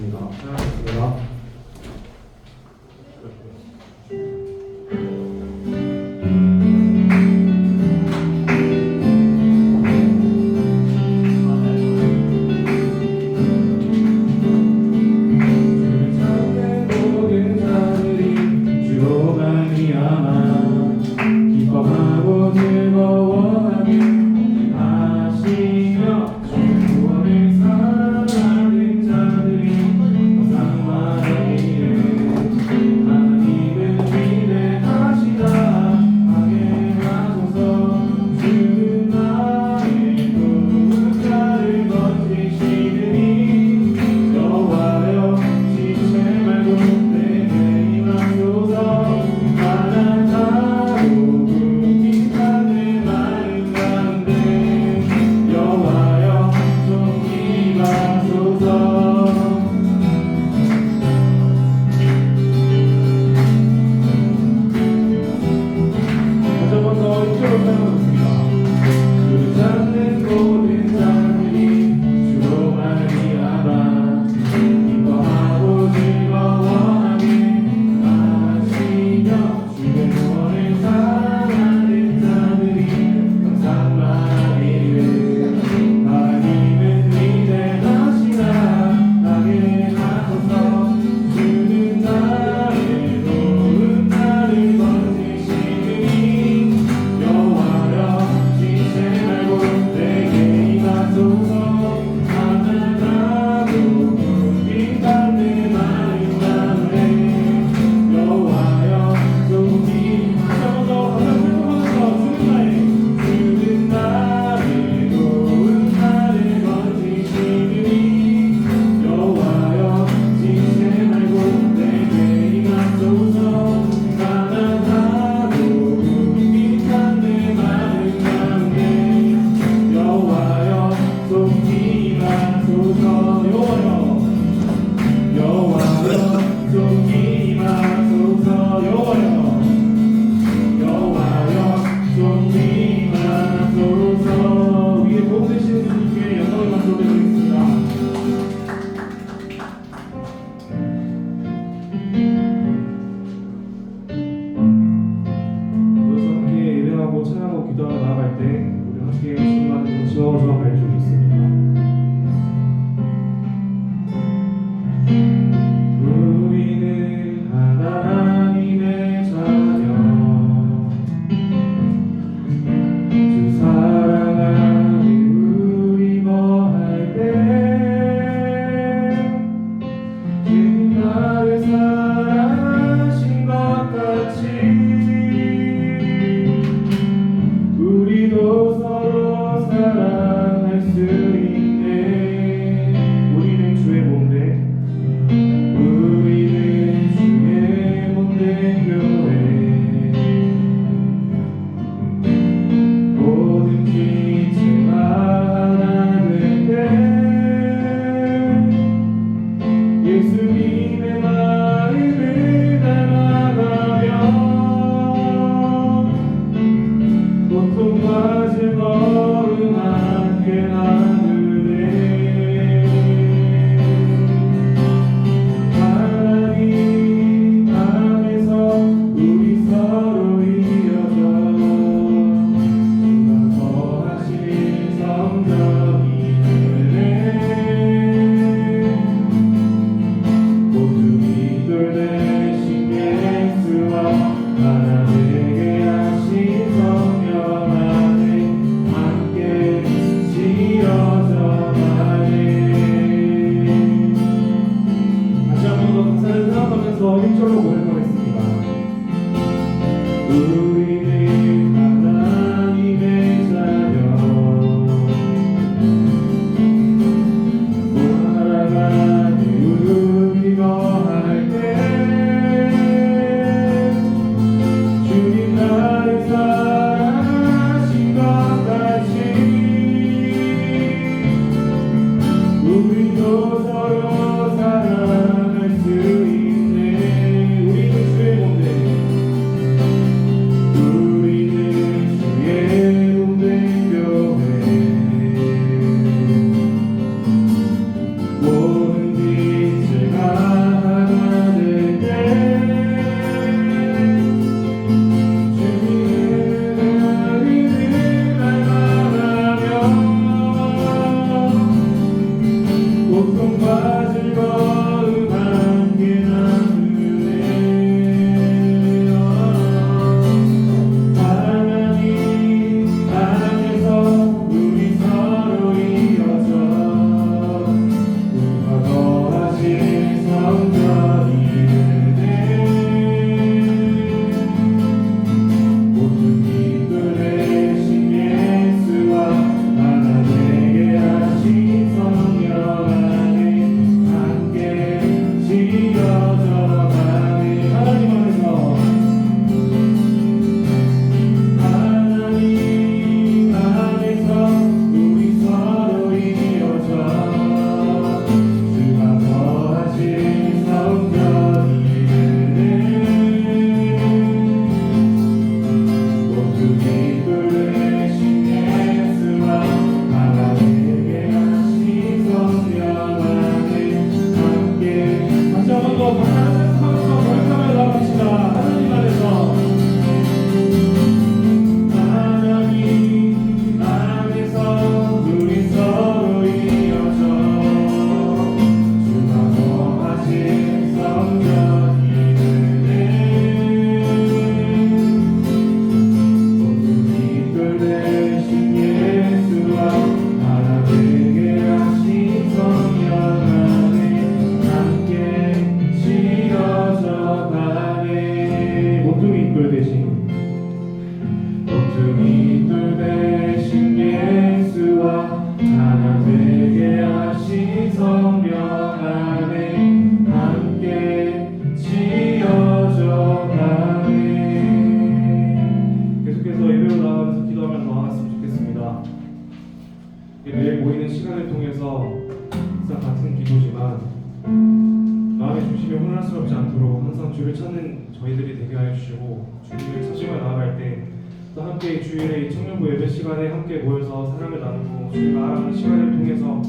드리겠습니다. 찬양하겠습니다. 우리도 서로 사랑할 수 있네. 우리 매일 모이는 시간을 통해서 항상 같은 기도지만 마음의 중심이 혼란스럽지 않도록 항상 주를 찾는 저희들이 되게 하여 주시고, 주님을 찾으며 나아갈 때 또 함께 주일에 청년부 예배 시간에 함께 모여서 사랑을 나누고 주님을 알아가는 시간을 통해서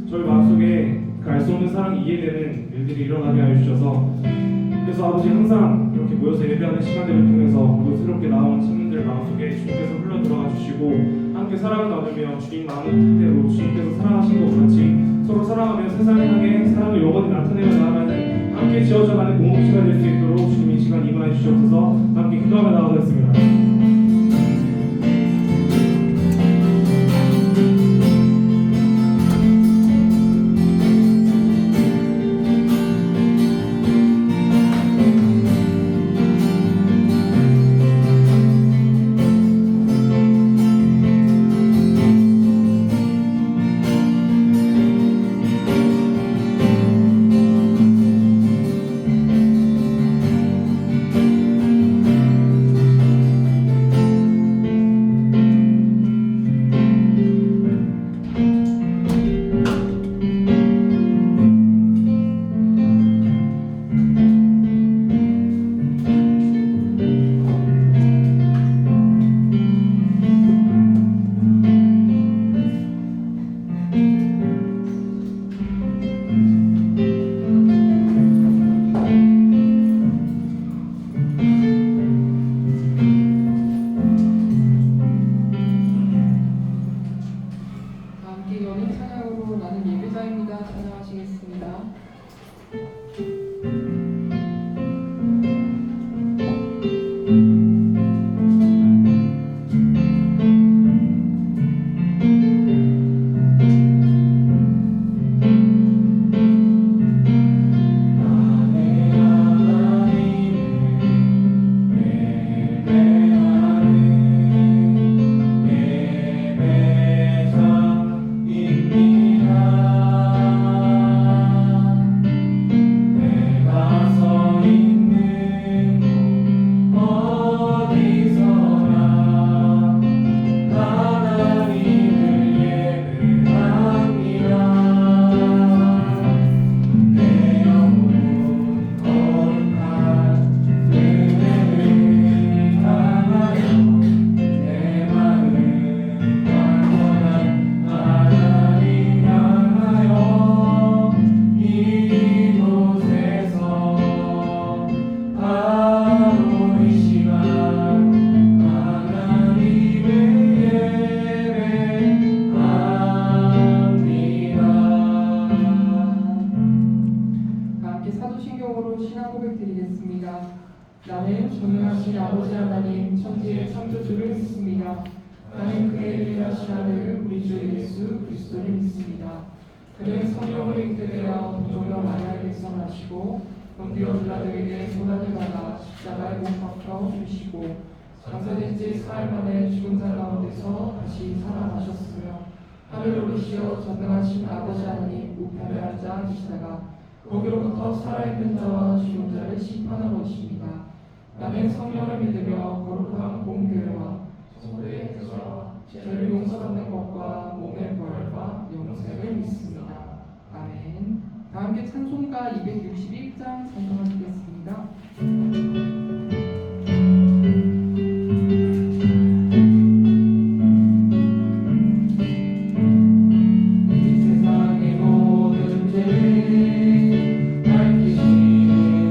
저희 마음속에 그 알 수 없는 사랑이 이해되는 일들이 일어나게 하여 주셔서, 그래서 아버지 항상 이렇게 모여서 예배하는 시간들을 통해서 모두 새롭게 나온 청년들 마음속에 주님께서 흘러 들어가 주시고 함께 사랑을 나누며 주님 마음의 뜻대로 주님께서 사랑하신 것 같이 서로 사랑하며 세상을 향해 사랑을 영원히 나타내며 나아가는 함께 지어져가는 공동체가 될 수 있도록 주님 이 시간 임하여 주시옵소서. 함께 기도하며 나아가겠습니다. 나는 존귀하신 아버지 하나님 천지의 창조주를 믿습니다. 나는 그의 유일하신 아들 우리 주 예수 그리스도를 믿습니다. 그는 성령을 잉태되어 동정녀 마리아에게서 나시고 본디오 빌라도에게 고난을 받아 십자가에 못 박혀 죽으시고 장사된 지 사흘 만에 죽은 자 가운데서 다시 살아나셨으며 하늘 오르시어 전능하신 아버지 하나님 우편에 앉아 계시다가 거기로부터 살아있는 자와 죽은 자를 심판하러 오십니다. 나는 성령을 믿으며 거룩한 공교회와 성도의 교제와 죄를 용서받는 것과 몸의 부활과 영생을 믿습니다. 아멘. 다 함께 찬송가 261장 찬송하시겠습니다. 이 세상의 모든 죄 밝히시는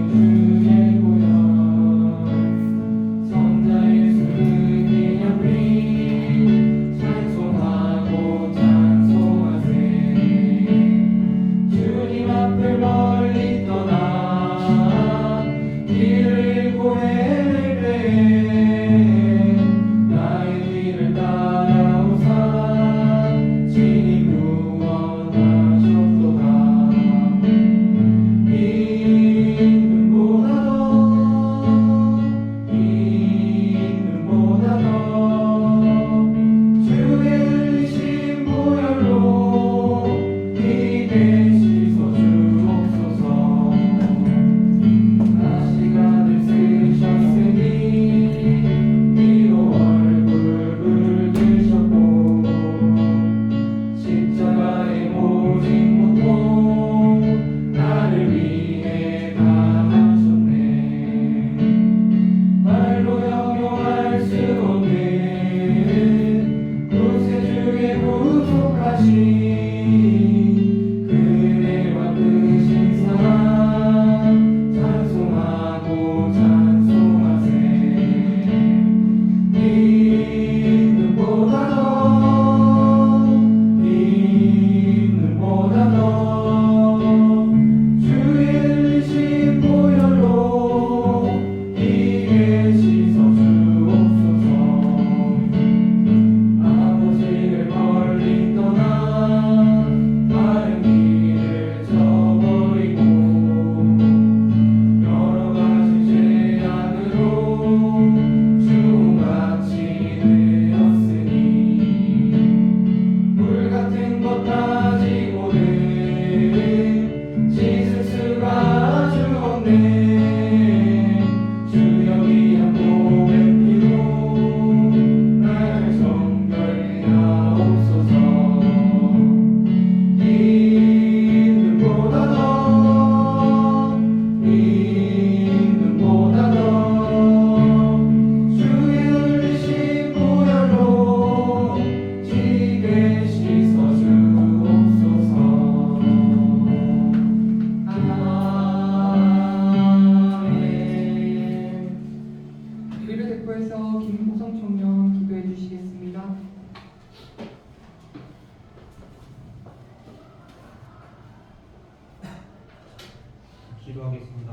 기도하겠습니다.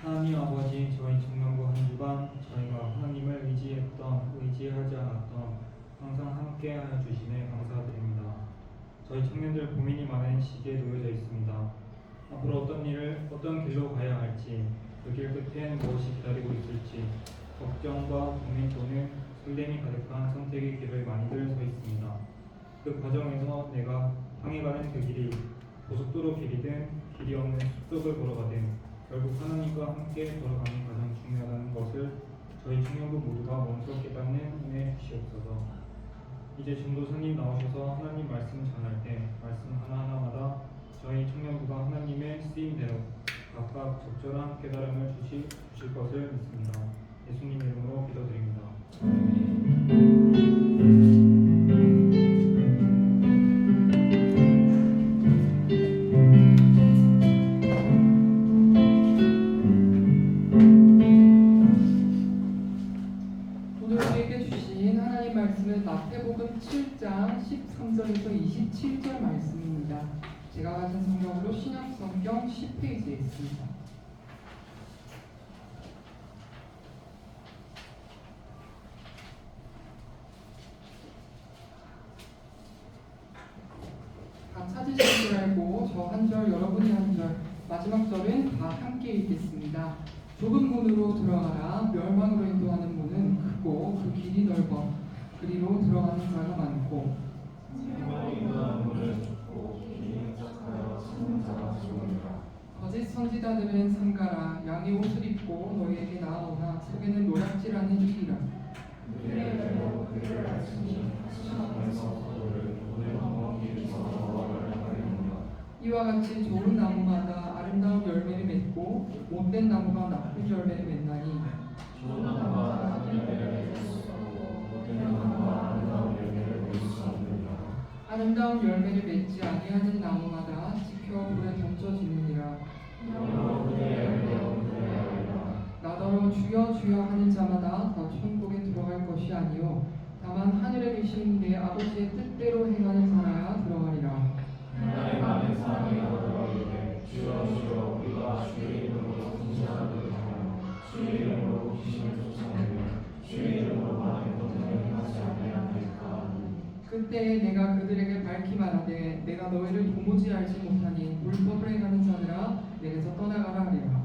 하나님 아버지, 저희 청년부 한 주간 저희가 하나님을 의지하지 않았던 항상 함께하여 주심에 감사드립니다. 저희 청년들 고민이 많은 시기에 놓여져 있습니다. 앞으로 어떤 길로 가야 할지, 그 길 끝엔 무엇이 기다리고 있을지 걱정과 고민 또는 설렘이 가득한 선택의 길을 많이들 서 있습니다. 그 과정에서 내가 향해 가는 그 길이 고속도로 길이든 길이 없는 숲속을 걸어가든 결국 하나님과 함께 걸어가는 가장 중요하다는 것을 저희 청년부 모두가 먼저 깨닫는 은혜 주시옵소서. 이제 전도사님 나오셔서 하나님 말씀 전할 때 말씀 하나하나마다 저희 청년부가 하나님의 쓰임대로 각각 적절한 깨달음을 주실 것을 믿습니다. 예수님 이름으로 기도드립니다. 오늘 우리에게 주신 하나님 말씀은 마태복음 7장 13절에서 27절 말씀입니다. 제가 가진 성경으로 신약성경 10페이지에 있습니다. 다 찾으신 줄 알고 저 한 절, 여러분이 한 절, 마지막 절은 다 함께 읽겠습니다. 좁은 문으로 들어가라. 멸망으로 인도하는 문은 크고 그 길이 넓어 그리로 들어가는 자가 많고 거짓 선지자들은 삼가라. 양의 옷을 입고 너희에게 나아오나 속에는 노략질하는 이리라. 이와 같이 좋은 나무마다 아름다운 열매를 맺고 못된 나무가 나쁜 열매를 맺나니 아름다운 열매를 맺지 아니하는 나무마다 지켜 불에 던져지느니라. 나더러 주여 주여 하는 자마다 다 천국에 들어갈 것이 아니요 다만 하늘에 계신 내 아버지의 뜻대로 행하는 자라야 들어가리라. 그때 내가 그들에게 밝히 말하되 내가 너희를 도무지 알지 못하니 율법을 행하는 자들아 내게서 떠나가라 하리라.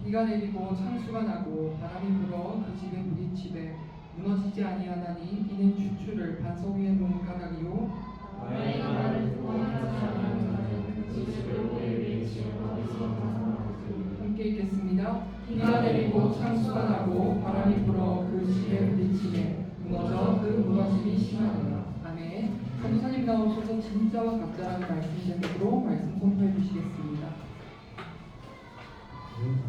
비가 내리고 창수가 나고 바람이 불어 그 집에 부딪히되 무너지지 아니하나니 이는 추추를 반석 위에 놓은 까닭이요 함께 읽겠습니다. 비가 내리고 창수가 나고 바람이 불어 그 집에 부딪히되 무너져 그 무너짐이 심하니라. 아멘. 전도사님 나오셔서 진짜와 가짜라는 말씀 제목으로 말씀 선포해 주시겠습니다.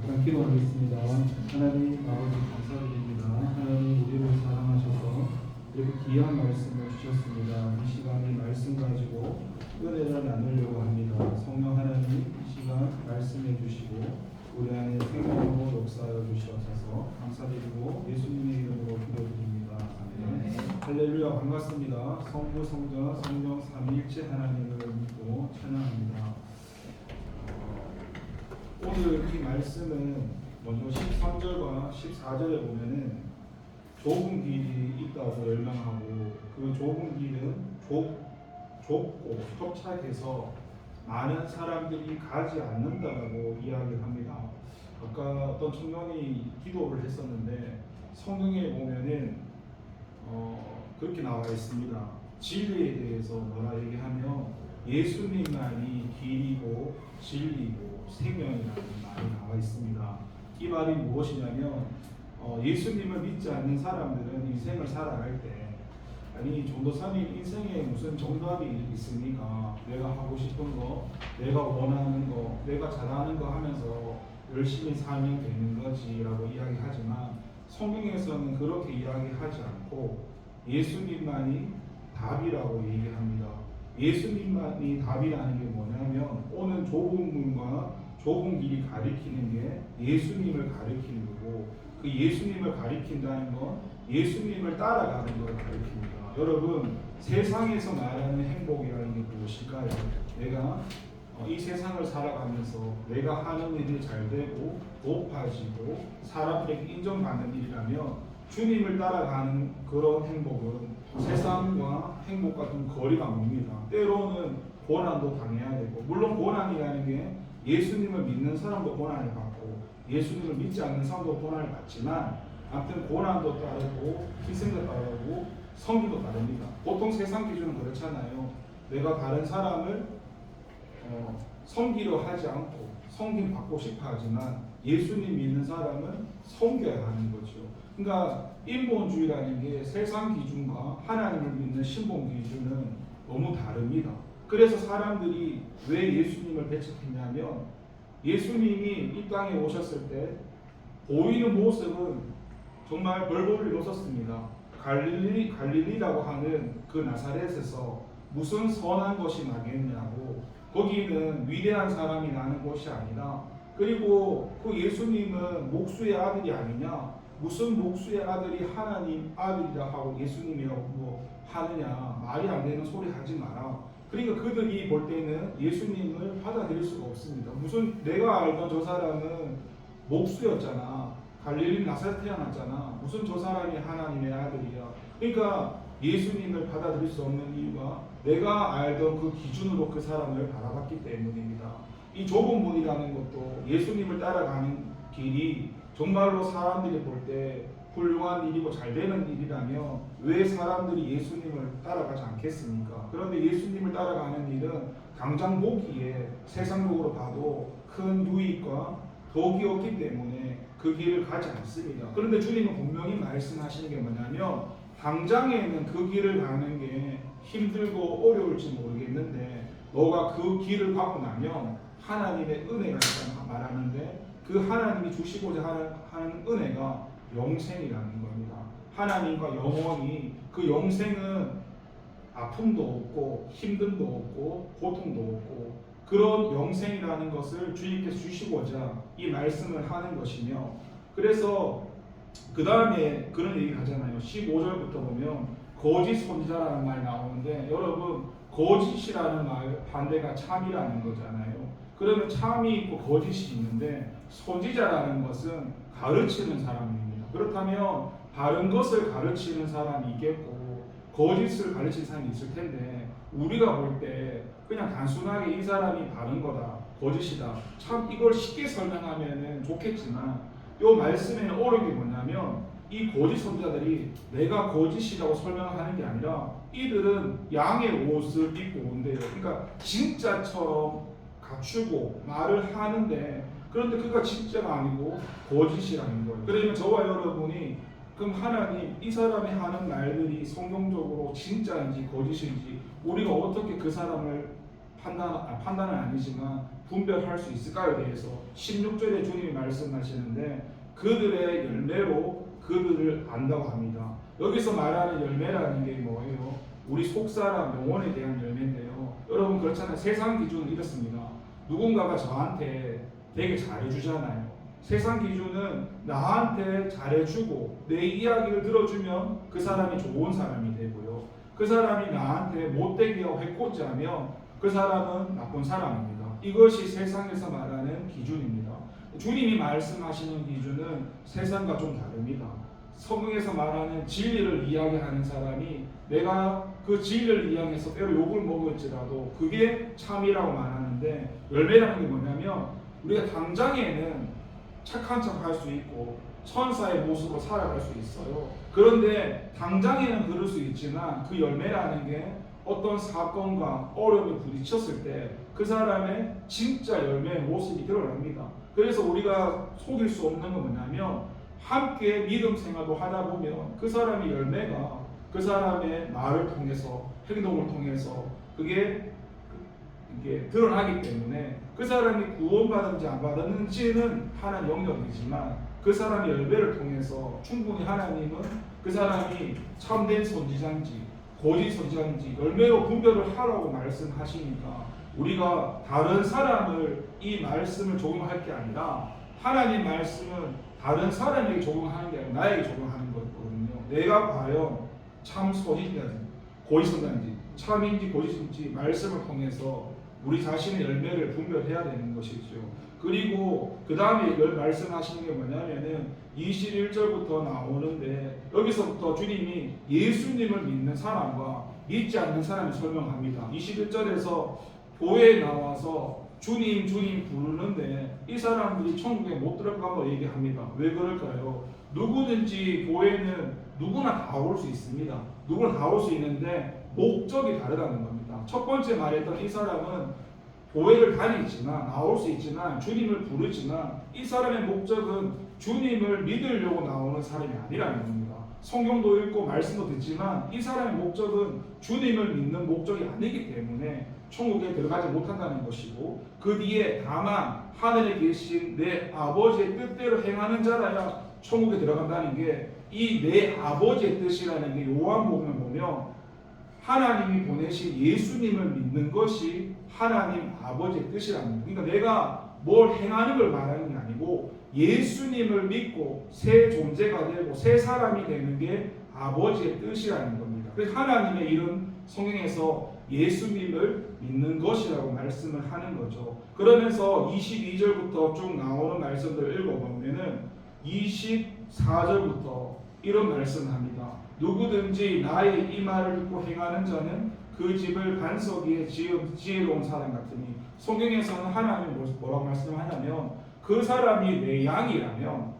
네, 기도하겠습니다. 하나님 아버지 감사드립니다. 하나님 우리를 사랑하셔서 이렇게 귀한 말씀을 주셨습니다. 이 시간에 말씀 가지고 은혜를 나누려고 합니다. 성령 하나님 이 시간 말씀해 주시고 우리 안에 생명으로 역사하여 주시옵소서. 감사드리고 예수님의 이름으로 기도드립니다. 아멘. 할렐루야. 반갑습니다. 성부 성자 성령 삼위일체 하나님을 믿고 찬양합니다. 오늘 이 말씀은 먼저 13절과 14절에 보면은 좁은 길이 있다고 열망하고 그 좁은 길은 좁고 협착해서 많은 사람들이 가지 않는다라고 이야기를 합니다. 아까 어떤 청년이 기도를 했었는데 성경에 보면은 그렇게 나와 있습니다. 진리에 대해서 뭐라 얘기하면 예수님만이 길이고 진리고 생명이라는 말이 나와 있습니다. 이 말이 무엇이냐면 예수님을 믿지 않는 사람들은 인생을 살아갈 때 아니 전도사님 인생에 무슨 정답이 있습니까? 내가 하고 싶은 거, 내가 원하는 거, 내가 잘하는 거 하면서 열심히 살면 되는 거지라고 이야기하지만 성경에서는 그렇게 이야기하지 않고 예수님만이 답이라고 얘기합니다. 예수님만이 답이라는 게 뭐냐면 오는 좁은 문과 좁은 길이 가리키는 게 예수님을 가리키는 거고 그 예수님을 가리킨다는 건 예수님을 따라가는 걸 가리킵니다. 여러분, 세상에서 말하는 행복이라는 게 무엇일까요? 내가 이 세상을 살아가면서 내가 하는 일이 잘 되고 높아지고 사람들에게 인정받는 일이라면 주님을 따라가는 그런 행복은 세상과 행복과 좀 거리가 멉니다. 때로는 고난도 당해야 되고, 물론 고난이라는 게 예수님을 믿는 사람도 고난을 받고 예수님을 믿지 않는 사람도 고난을 받지만, 아무튼 고난도 따르고 희생도 따르고 성기도 다릅니다. 보통 세상 기준은 그렇잖아요. 내가 다른 사람을 섬기려 하지 않고 섬김 받고 싶어 하지만 예수님 믿는 사람은 섬겨야 하는 거죠. 그러니까 인본주의라는 게 세상 기준과 하나님을 믿는 신본 기준은 너무 다릅니다. 그래서 사람들이 왜 예수님을 배척했냐면, 예수님이 이 땅에 오셨을 때 보이는 모습은 정말 별 볼 일 없었습니다. 갈릴리라고 하는 그 나사렛에서 무슨 선한 것이 나겠냐고, 거기는 위대한 사람이 나는 곳이 아니라, 그리고 그 예수님은 목수의 아들이 아니냐, 무슨 목수의 아들이 하나님 아들이라 하고 예수님이라고 뭐 하느냐, 말이 안 되는 소리 하지 마라. 그러니까 그들이 볼 때는 예수님을 받아들일 수가 없습니다. 무슨 내가 알던 저 사람은 목수였잖아, 갈릴리 나사렛 태어났잖아, 무슨 저 사람이 하나님의 아들이야. 그러니까 예수님을 받아들일 수 없는 이유가 내가 알던 그 기준으로 그 사람을 바라봤기 때문입니다. 이 좁은 문이라는 것도 예수님을 따라가는 길이 정말로 사람들이 볼 때 훌륭한 일이고 잘 되는 일이라면 왜 사람들이 예수님을 따라가지 않겠습니까? 그런데 예수님을 따라가는 일은 당장 보기에 세상적으로 봐도 큰 유익과 덕이 없기 때문에 그 길을 가지 않습니다. 그런데 주님은 분명히 말씀하시는 게 뭐냐면, 당장에는 그 길을 가는 게 힘들고 어려울지 모르겠는데 너가 그 길을 가고 나면 하나님의 은혜가 있다고 말하는데, 그 하나님이 주시고자 하는 은혜가 영생이라는 겁니다. 하나님과 영원히, 그 영생은 아픔도 없고 힘듦도 없고 고통도 없고, 그런 영생이라는 것을 주님께서 주시고자 이 말씀을 하는 것이며, 그래서 그 다음에 그런 얘기를 하잖아요. 15절부터 보면 거짓 선지자라는 말이 나오는데, 여러분, 거짓이라는 말 반대가 참이라는 거잖아요. 그러면 참이 있고 거짓이 있는데, 선지자라는 것은 가르치는 사람입니다. 그렇다면 바른 것을 가르치는 사람이 있겠고 거짓을 가르치는 사람이 있을 텐데, 우리가 볼 때 그냥 단순하게 이 사람이 바른 거다, 거짓이다, 참 이걸 쉽게 설명하면 좋겠지만, 이 말씀에는 어려운 게 뭐냐면, 이 거짓 선지자들이 내가 거짓이라고 설명하는 게 아니라 이들은 양의 옷을 입고 온대요. 그러니까 진짜처럼 갖추고 말을 하는데, 그런데 그가 진짜가 아니고 거짓이라는 거예요. 그러면 저와 여러분이 그럼 하나님, 이 사람이 하는 말들이 성경적으로 진짜인지 거짓인지 우리가 어떻게 그 사람을 판단은 아니지만 분별할 수 있을까에 대해서 16절에 주님이 말씀하시는데, 그들의 열매로 그들을 안다고 합니다. 여기서 말하는 열매라는 게 뭐예요? 우리 속사람 영혼에 대한 열매인데요. 여러분, 그렇잖아요. 세상 기준은 이렇습니다. 누군가가 저한테 되게 잘해주잖아요. 세상 기준은 나한테 잘해주고 내 이야기를 들어주면 그 사람이 좋은 사람이 되고요, 그 사람이 나한테 못되게 하고 해코지하면 그 사람은 나쁜 사람입니다. 이것이 세상에서 말하는 기준입니다. 주님이 말씀하시는 기준은 세상과 좀 다릅니다. 성경에서 말하는 진리를 이야기하는 사람이 내가 그 진리를 이야기해서 때로 욕을 먹을지라도 그게 참이라고 말하는데, 열매라는 게 뭐냐면 우리가 당장에는 착한 척 할 수 있고 천사의 모습으로 살아갈 수 있어요. 그런데 당장에는 그럴 수 있지만 그 열매라는 게 어떤 사건과 어려움에 부딪혔을 때 그 사람의 진짜 열매의 모습이 드러납니다. 그래서 우리가 속일 수 없는 건 뭐냐면, 함께 믿음 생활도 하다 보면 그 사람의 열매가 그 사람의 말을 통해서, 행동을 통해서 이게 드러나기 때문에 그 사람이 구원받았는지 안 받았는지는 하나님 영역이지만, 그 사람의 열매를 통해서 충분히 하나님은 그 사람이 참된 선지자인지 거짓 선지자인지 열매로 분별을 하라고 말씀하시니까, 우리가 다른 사람을 이 말씀을 적용할 게 아니라 하나님 말씀은 다른 사람에게 적용하는 게 아니라 나에게 적용하는 거거든요. 내가 과연 참 소식인지 고지선다인지 참인지 고지인지 말씀을 통해서 우리 자신의 열매를 분별해야 되는 것이죠. 그리고 그 다음에 말씀하시는 게 뭐냐면은 21절부터 나오는데 여기서부터 주님이 예수님을 믿는 사람과 믿지 않는 사람을 설명합니다. 21절에서 교회에 나와서 주님 주님 부르는데 이 사람들이 천국에 못 들어가고 얘기합니다. 왜 그럴까요? 누구든지 교회는 누구나 다 올 수 있습니다. 누구나 다 올 수 있는데 목적이 다르다는 겁니다. 첫 번째 말했던 이 사람은 교회를 다니지만 나올 수 있지만 주님을 부르지만 이 사람의 목적은 주님을 믿으려고 나오는 사람이 아니라는 겁니다. 성경도 읽고 말씀도 듣지만 이 사람의 목적은 주님을 믿는 목적이 아니기 때문에 천국에 들어가지 못한다는 것이고 그 뒤에 다만 하늘에 계신 내 아버지의 뜻대로 행하는 자라야 천국에 들어간다는 게 이 내 아버지의 뜻이라는 게 요한복음을 보면 하나님이 보내신 예수님을 믿는 것이 하나님 아버지의 뜻이라는 거예요. 그러니까 내가 뭘 행하는 걸 말하는 게 아니고 예수님을 믿고 새 존재가 되고 새 사람이 되는 게 아버지의 뜻이라는 겁니다. 그래서 하나님의 이름 성경에서 예수님을 믿는 것이라고 말씀을 하는 거죠. 그러면서 22절부터 쭉 나오는 말씀들을 읽어보면은 24절부터 이런 말씀을 합니다. 누구든지 나의 이 말을 듣고 행하는 자는 그 집을 반석 위에 지어놓은 사람 같으니 성경에서는 하나님이 뭐라고 말씀하냐면 그 사람이 내 양이라면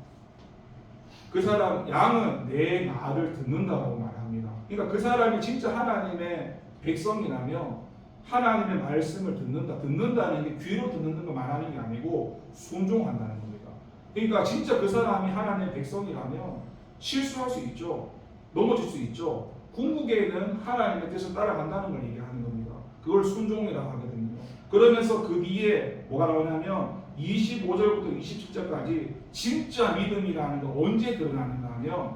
그 사람 양은 내 말을 듣는다고 말합니다. 그러니까 그 사람이 진짜 하나님의 백성이라면 하나님의 말씀을 듣는다는 게 귀로 듣는 거 말하는 게 아니고 순종한다는 겁니다. 그러니까 진짜 그 사람이 하나님의 백성이라면 실수할 수 있죠. 넘어질 수 있죠. 궁극에는 하나님의 뜻을 따라간다는 걸 얘기하는 겁니다. 그걸 순종이라고 하거든요. 그러면서 그 뒤에 뭐가 나오냐면 25절부터 27절까지 진짜 믿음이라는 거 언제 드러나는가 하면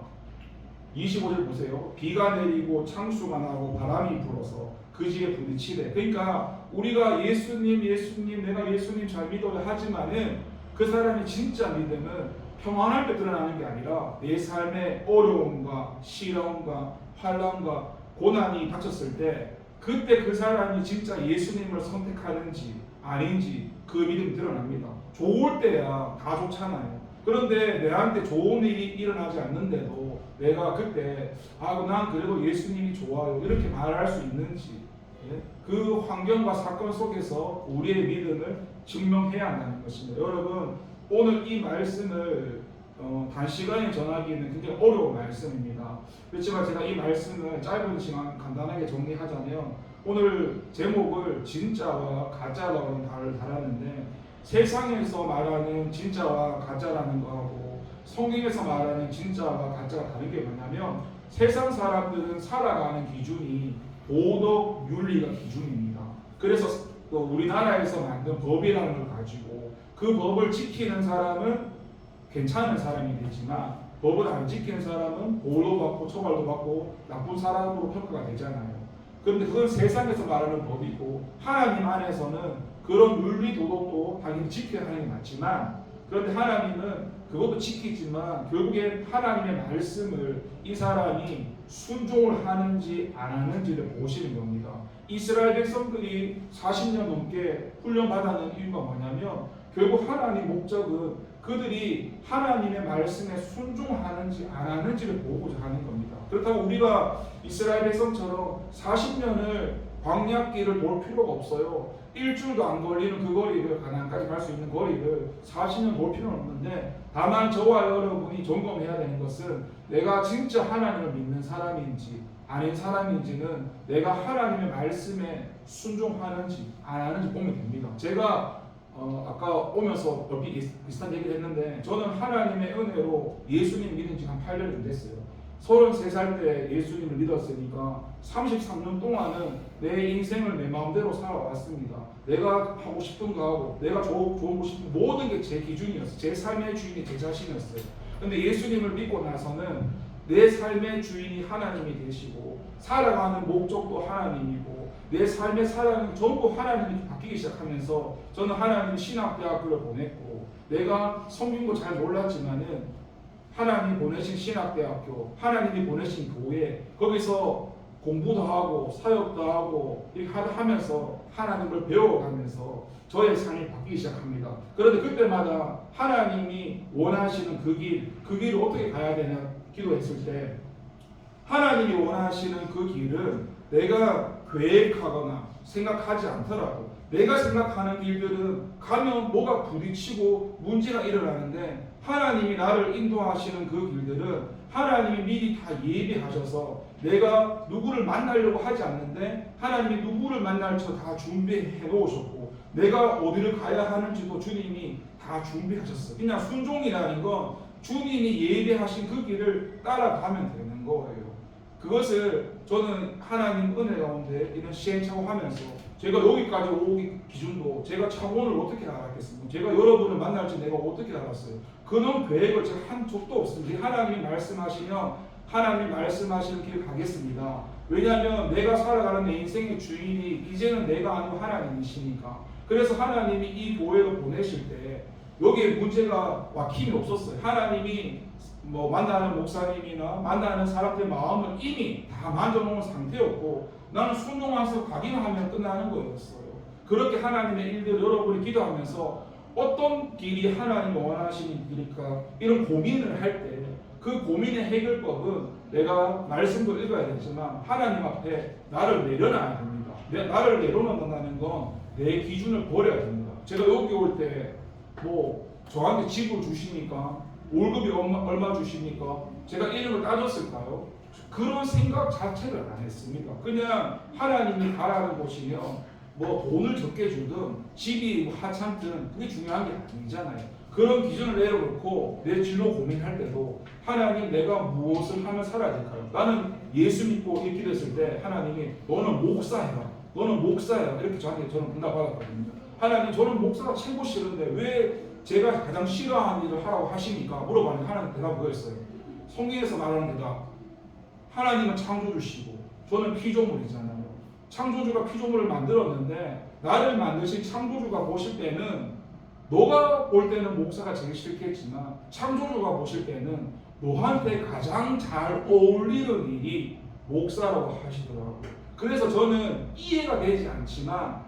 25절 보세요. 비가 내리고 창수가 나고 바람이 불어서 그 집에 부딪히되. 그러니까 우리가 예수님 내가 예수님 잘 믿어야 하지만은 그 사람이 진짜 믿음은 평안할 때 드러나는 게 아니라 내 삶의 어려움과 시련과 환난과 고난이 닥쳤을 때 그때 그 사람이 진짜 예수님을 선택하는지 아닌지 그 믿음이 드러납니다. 좋을 때야 다 좋잖아요. 그런데 내한테 좋은 일이 일어나지 않는데도 내가 그때 난 그래도 예수님이 좋아요 이렇게 말할 수 있는지 그 환경과 사건 속에서 우리의 믿음을 증명해야 한다는 것입니다. 여러분 오늘 이 말씀을 단시간에 전하기는 굉장히 어려운 말씀입니다. 그렇지만 제가 이 말씀을 짧은 시간 간단하게 정리하자면 오늘 제목을 진짜와 가짜라는 단어를 달았는데 세상에서 말하는 진짜와 가짜라는 거하고 성경에서 말하는 진짜와 가짜가 다른 게 뭐냐면 세상 사람들은 살아가는 기준이 도덕 윤리가 기준입니다. 그래서 또 우리나라에서 만든 법이라는 걸 가지고 그 법을 지키는 사람은 괜찮은 사람이 되지만 법을 안 지키는 사람은 보호도 받고 처벌도 받고 나쁜 사람으로 평가가 되잖아요. 그런데 그건 세상에서 말하는 법이고 하나님 안에서는 그런 윤리 도덕도 당연히 지켜야 하는 게 맞지만 그런데 하나님은 그것도 지키지만 결국엔 하나님의 말씀을 이 사람이 순종을 하는지 안 하는지를 보시는 겁니다. 이스라엘 백성들이 40년 넘게 훈련받았는 이유가 뭐냐면 결국 하나님의 목적은 그들이 하나님의 말씀에 순종하는지 안 하는지를 보고자 하는 겁니다. 그렇다고 우리가 이스라엘 백성처럼 40년을 광야길을 돌 필요가 없어요. 일주일도 안 걸리는 그 거리를 가나안까지 갈 수 있는 거리를 40년 돌 필요는 없는데 다만 저와 여러분이 점검해야 되는 것은 내가 진짜 하나님을 믿는 사람인지 아닌 사람인지는 내가 하나님의 말씀에 순종하는지 안 하는지 보면 됩니다. 제가 아까 오면서 비슷한 얘기를 했는데 저는 하나님의 은혜로 예수님 믿은 지 한 8년이 됐어요. 33살 때 예수님을 믿었으니까 33년 동안은 내 인생을 내 마음대로 살아왔습니다. 내가 하고 싶은 거 하고 내가 좋은 거 싶은 모든 게 제 기준이었어요. 제 삶의 주인이 제 자신이었어요. 근데 예수님을 믿고 나서는 내 삶의 주인이 하나님이 되시고 살아가는 목적도 하나님이고 내 삶의 사랑이 전부 하나님이 바뀌기 시작하면서 저는 하나님 신학대학교를 보냈고 내가 성경도 잘 몰랐지만은 하나님이 보내신 신학대학교, 하나님이 보내신 교회, 거기서 공부도 하고 사역도 하고 이렇게 하면서 하나님을 배워가면서 저의 삶이 바뀌기 시작합니다. 그런데 그때마다 하나님이 원하시는 그 길을 어떻게 가야 되냐 기도했을 때 하나님이 원하시는 그 길은 내가 계획하거나 생각하지 않더라도 내가 생각하는 길들은 가면 뭐가 부딪히고 문제가 일어나는데 하나님이 나를 인도하시는 그 길들은 하나님이 미리 다 예비하셔서 내가 누구를 만나려고 하지 않는데 하나님이 누구를 만날 저 다 준비해 놓으셨고 내가 어디를 가야 하는지도 주님이 다 준비하셨어요. 그냥 순종이라는 건 주님이 예비하신 그 길을 따라가면 되는 거예요. 그것을 저는 하나님 은혜 가운데 이런 시행착오하면서 제가 여기까지 오기 기준도 제가 창원을 어떻게 알았겠습니까? 제가 여러분을 만날지 내가 어떻게 알았어요? 그런 계획을 제가 한 적도 없습니다. 하나님이 말씀하시면 하나님이 말씀하시는 길 가겠습니다. 왜냐하면 내가 살아가는 내 인생의 주인이 이제는 내가 아니고 하나님이시니까. 그래서 하나님이 이 교회를 보내실 때 여기에 문제가 막힘이 없었어요. 하나님이 뭐 만나는 목사님이나 만나는 사람들 마음을 이미 다 만져놓은 상태였고 나는 순종해서 가기만 하면 끝나는 거였어요. 그렇게 하나님의 일들을 여러분이 기도하면서 어떤 길이 하나님이 원하시는 길일까 이런 고민을 할 때 그 고민의 해결법은 내가 말씀도 읽어야 되지만 하나님 앞에 나를 내려놔야 됩니다. 나를 내려놓는다는 건 내 기준을 버려야 됩니다. 제가 여기 올 때 뭐 저한테 집을 주시니까 월급이 얼마 주십니까? 제가 이름을 따졌을까요? 그런 생각 자체를 안 했습니다. 그냥 하나님이 가라는 곳이면 뭐 돈을 적게 주든 집이 뭐 하찮든 그게 중요한 게 아니잖아요. 그런 기준을 내려놓고 내 진로 고민할 때도 하나님 내가 무엇을 하면 살아야 될까요? 나는 예수 믿고 이렇게 기도했을 때 하나님이 너는 목사해라. 너는 목사야. 이렇게 저한테 저는 응답받았거든요. 하나님 저는 목사가 최고 싫은데 왜 제가 가장 싫어하는 일을 하라고 하시니까 물어봤는데 하나님 대답 뭐였어요? 성경에서 말하는 대답. 하나님은 창조주시고 저는 피조물이잖아요. 창조주가 피조물을 만들었는데 나를 만드신 창조주가 보실 때는 너가 볼 때는 목사가 제일 싫겠지만 창조주가 보실 때는 너한테 가장 잘 어울리는 일이 목사라고 하시더라고요. 그래서 저는 이해가 되지 않지만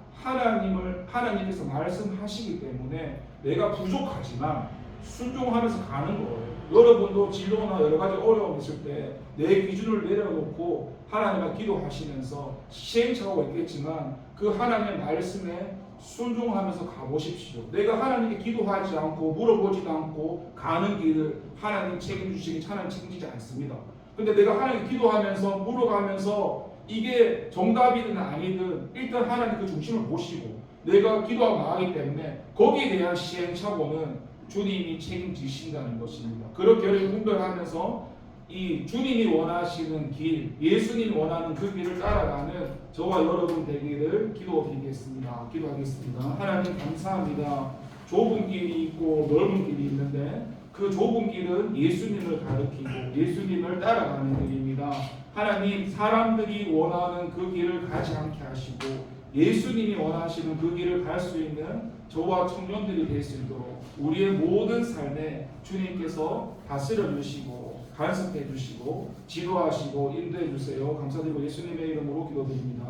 하나님께서 말씀하시기 때문에 내가 부족하지만 순종하면서 가는 거예요. 여러분도 진로나 여러 가지 어려움이 있을 때 내 기준을 내려놓고 하나님과 기도하시면서 시행착오가 있겠지만 그 하나님의 말씀에 순종하면서 가보십시오. 내가 하나님께 기도하지 않고 물어보지도 않고 가는 길을 하나님 책임주시기 하나님 책임지지 않습니다. 근데 내가 하나님 기도하면서 물어가면서 이게 정답이든 아니든 일단 하나님 그 중심을 보시고 내가 기도하고 나가기 때문에 거기에 대한 시행착오는 주님이 책임지신다는 것입니다. 그렇게 분별하면서 이 주님이 원하시는 길, 예수님이 원하는 그 길을 따라가는 저와 여러분 되기를 기도드리겠습니다. 기도하겠습니다. 하나님 감사합니다. 좁은 길이 있고 넓은 길이 있는데 그 좁은 길은 예수님을 가리키고 예수님을 따라가는 길입니다. 하나님 사람들이 원하는 그 길을 가지 않게 하시고 예수님이 원하시는 그 길을 갈 수 있는 저와 청년들이 될 수 있도록 우리의 모든 삶에 주님께서 다스려 주시고 간섭해 주시고 지도하시고 인도해 주세요. 감사드리고 예수님의 이름으로 기도드립니다.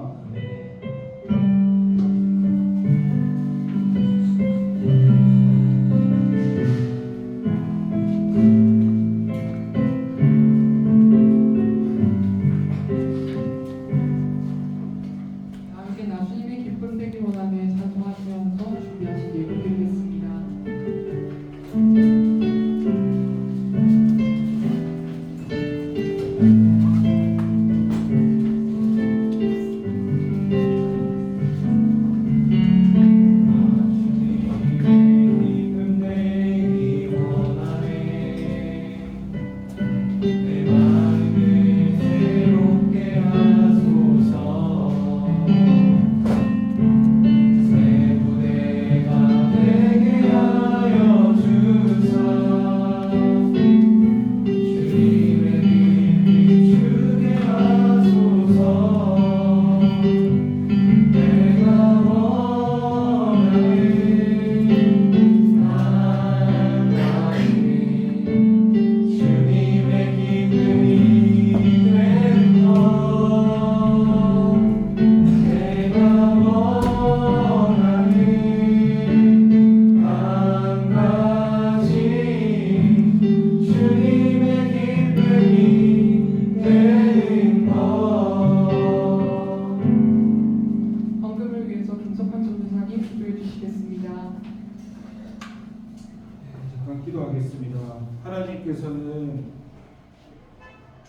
함께 나주님의 기쁨 되기 원하며 찬송하시면서 준비하신 예배 드리겠습니다.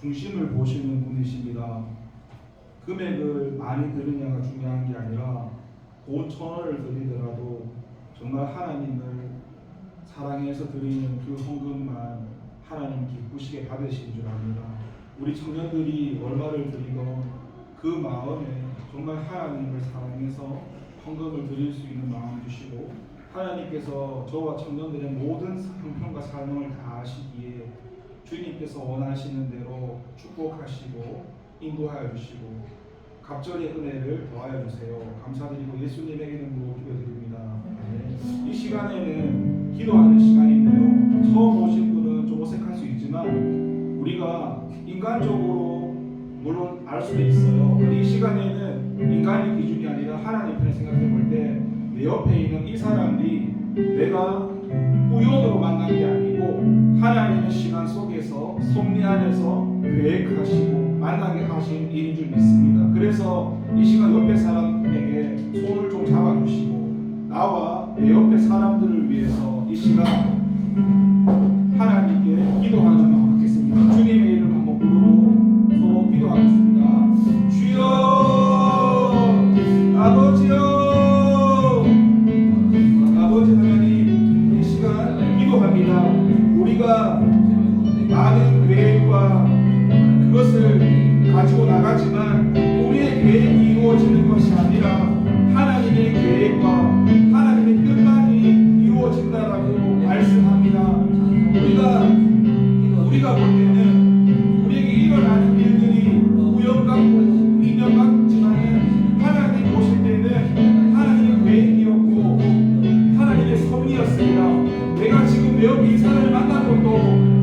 중심을 보시는 분이십니다. 금액을 많이 드리냐가 중요한 게 아니라 곧 1,000원을 드리더라도 정말 하나님을 사랑해서 드리는 그 헌금만 하나님 기쁘시게 받으신 줄 압니다. 우리 청년들이 얼마를 드리건 그 마음에 정말 하나님을 사랑해서 헌금을 드릴 수 있는 마음 주시고, 하나님께서 저와 청년들의 모든 형편과 사정을 다 아시기에 주님께서 원하시는 대로 축복하시고 인도하여 주시고 갑절의 은혜를 더하여 주세요. 감사드리고 예수님의 이름으로 기도드립니다. 이 시간에는 기도하는 시간인데요, 처음 오신 분은 좀 어색할 수 있지만 우리가 인간적으로 물론 알 수도 있어요. 근데 이 시간에는 인간의 기준이 아니라 하나님 편을 생각해 볼 때 내 옆에 있는 이 사람이 내가 우연으로 만난 게 아니고 하나님의 시간 속에서 섭리 안에서 계획하시고 만나게 하신 일인 줄 믿습니다. 그래서 이 시간 옆에 사람에게 손을 좀 잡아주시고 나와 내 옆에 사람들을 위해서 이 시간 하나님께 기도하는 마음 갖겠습니다. 주님의 이름 한번 부르고 서로 기도하겠습니다. 주여, 아버지여, 아버지 하나님, 이 시간 기도합니다. 우리가 많은 계획과 그것을 가지고 나가지만 우리의 계획이 이루어지는 것이 아니라 하나님의 계획과 하나님의 뜻만이 이루어진다라고 말씀합니다. 우리가 볼 때는 우리에게 일어나는 일들이 우연 같고 인연 같지만은 하나님 보실 때는 하나님의 계획이었고 하나님의 섭리였습니다. 내가 지금 내 옆에 이 사람을 만난 것도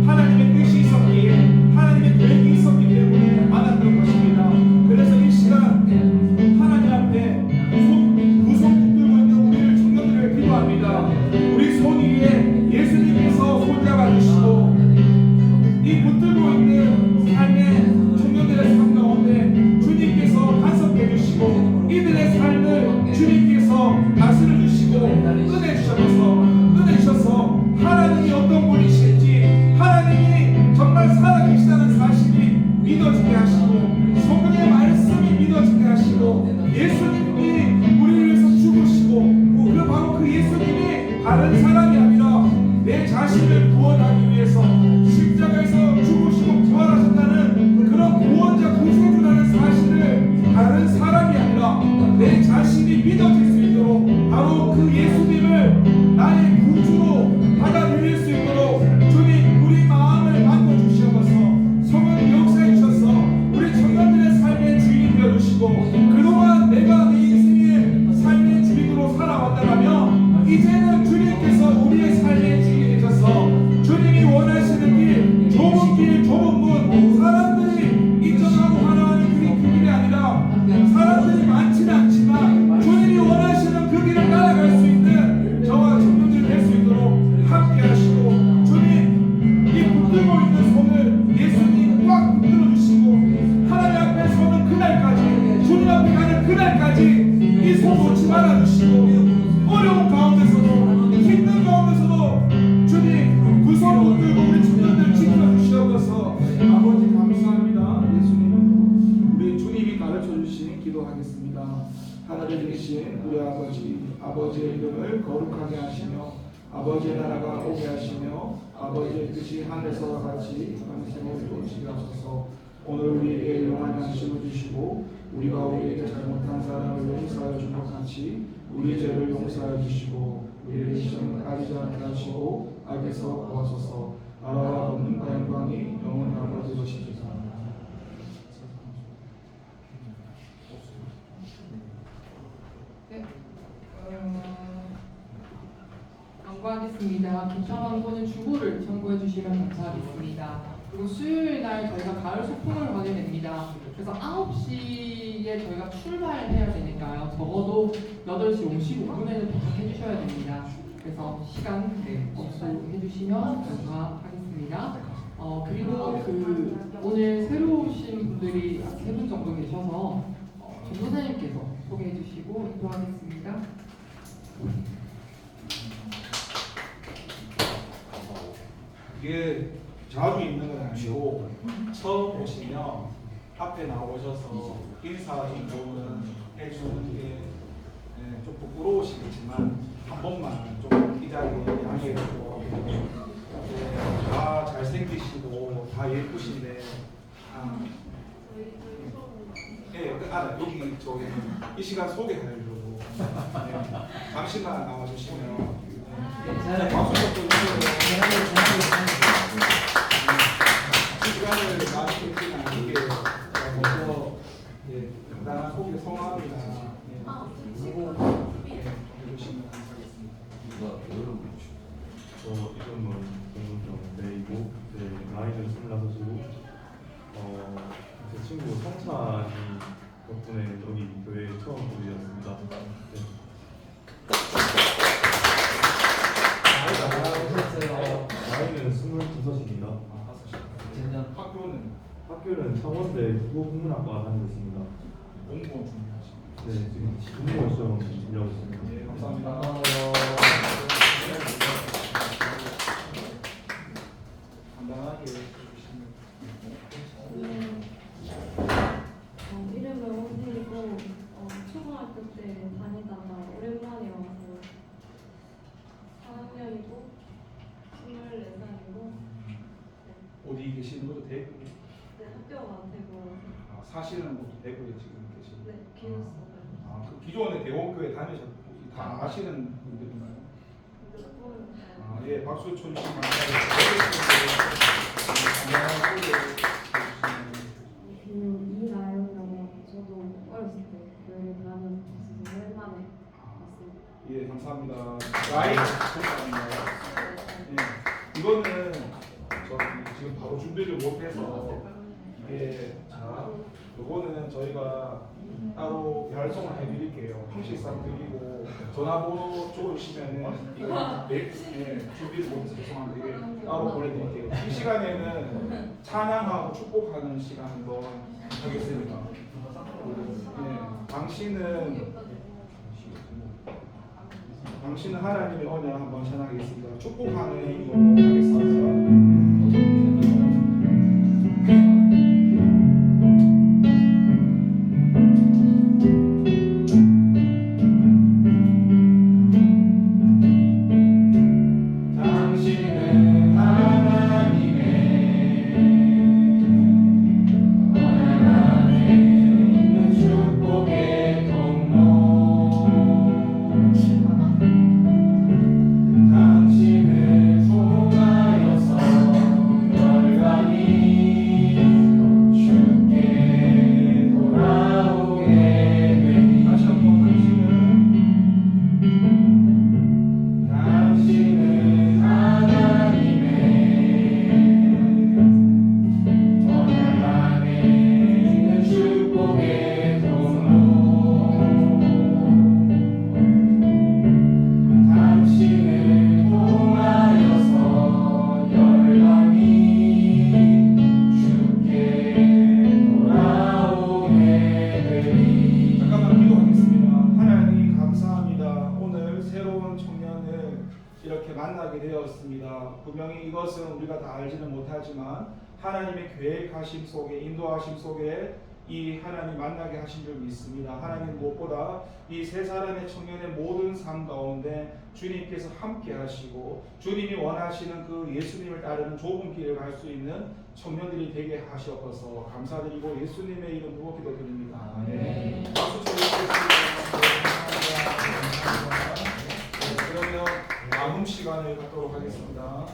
하나님의 뜻이 있었기에 하나님의 계획이 있었기 때문에 만났던 것입니다. 그래서 이 시간 하나님 앞에 두 손 붙들고 있는 우리를 청년들을 기도합니다. 우리 손 위에 예수님께서 손잡아 주시고 이 붙들고 있는 삶의 청년들의 삶 가운데 주님께서 간섭해 주시고 이들의 삶을 주님께서 다스려 주시고 은혜 주셔서 하나님이 어떤 분이실지 하나님이 정말 살아계시다는 사실이 믿어지게 하시고 성경의 말씀이 믿어지게 하시고 예수님이 우리를 위해서 죽으시고 바로 그 예수님이 다른 사람이 아니라 내 자신을 구원하기 위해서 십자가에서 죽으시고 부활하셨다는 그런 구원자 구세주라는 사실을 다른 사람이 아니라 내 자신이 믿어질 수 있도록 바로 그 예수님을 나의 구주로 받아들일 수 있도록 주님 우리 마음을 만져주시옵소서. 성령님 역사해 주셔서 우리 청년들의 삶의 주인이 되어주시고 그동안 내가 내 인생의 삶의 주인으로 살아왔다면 이제는 주님께서 우리의 삶의 주인이 되셔서 주님이 원하시는 길, 좁은 문, 사람들이 인정하고 환호하는 그 길이 아니라 사람들이 많지는 않지만 주님이 원하시는 그 길을 따라갈 수 있는 저와 청년들이 될 수 있도록 함께 하시고 주님 이 붙들고 있는 손을 예수님 꽉 붙들어 주시고 하나님 앞에 서는 그날까지 주님 앞에 가는 그날까지 이 손 놓지 말아 주시고 어려운 가운데서도 힘든 가운데서도 주님 그 손 붙들고 우리 청년들 지켜 주시옵소서. 아버지 감사합니다. 예수님 우리 주님이 가르쳐 주신 기도하겠습니다. 하늘에 계신 우리 아버지의 이름을 거룩하게 하시며 아버지의 나라가 오게 하시며 아버지의 뜻이 하늘에서와 같이 땅에서 이루어지게 하소서. 오늘 우리에게 영원한 양식을 주시고 우리가 우리에게 잘못한 사람을 용서하여 준 것 같이 우리 죄를 용서하여 주시고 우리를 시험에 빠지지 않게 하시고 악에서 구하소서. 나라와 권능과 영광이 영원히 아버지 것이시다. 네, 광고하겠습니다. 기타광고는 주보를 참고해 주시면 감사하겠습니다. 그리고 수요일 날 저희가 가을 소풍을 가게 됩니다. 그래서 9시에 저희가 출발해야 되니까요. 적어도 8시 55분에는 도착해 주셔야 됩니다. 그래서 시간 약속해 주시면 감사하겠습니다. 그리고 오늘 새로 오신 분들이 3분 정도 계셔서 전도사님께서 소개해 주시고 인도하겠습니다. 이게 자주 있는 건 아니에요. 마시고 처음 오시면 앞에 나오셔서 인사 정도는 해주는 게 좀 부끄러우시겠지만 한 번만 좀 이 자리에 양해해주고 다 잘생기시고 다 예쁘신데 여기 저기 이 시간 소개하려고 잠시만 나와주시면 박수 좀 주세요. 시간을 많이 듣지는 않게 먼저 간단한 소개 성함이나 누구 해주시면 감사하겠습니다. 이름은 김은정이고 나이는 26이고 제 친구 성찬이 덕분에 여기 교회에 처음 오게 되었습니다. 나이는 26입니다. 학교는 창원대 국어국문학과 다니고 있습니다. 공무원 준비하시고 네, 지금 공무원 시험 준비하고 있습니다. 네, 감사합니다. 간단하게 해주시면 이름은 홍진이고 초등학교 때 다니다가 오랜만에 와서 4학년이고 24살이고 어디 계시는 거죠? 대구? 네, 학교가 대구라서 사시는 곳도 대구에 지금 계시는 네, 기숙사를 그 기존에 대원교회 다니셨고 다 아시는 분들인가요? 조금 예, 박수 쳐주시면 이나영이라고 저도 어렸을 때 교회를 다녔어서 오랜만에 왔습니다. 예, 감사합니다. 라이브 감사합니다. 예, 이거는 저기 지금 바로 준비를 못해서 이게 이거는 저희가 따로 발송을 해드릴게요. 형식상 드리고 전화번호 적어주시면은 이거 준비를 못해서 죄송한데 이게 따로 보내드릴게요. 이 시간에는 찬양하고 축복하는 시간으로 하겠습니다. 당신은 하나님의 언약 한번 찬양하겠습니다. 축복하는 힘으로 하겠습니다. 이렇게 만나게 되었습니다. 분명히 이것은 우리가 다 알지는 못하지만 하나님의 계획하심 속에 인도하심 속에 이 하나님 만나게 하신 줄 믿습니다. 하나님 무엇보다 이 세 사람의 청년의 모든 삶 가운데 주님께서 함께 하시고 주님이 원하시는 그 예수님을 따르는 좁은 길을 갈 수 있는 청년들이 되게 하시옵소서. 감사드리고 예수님의 이름으로 기도드립니다. 아멘. 박수 쳐주시겠습니다. 그러면 남은 시간을 갖도록 하겠습니다.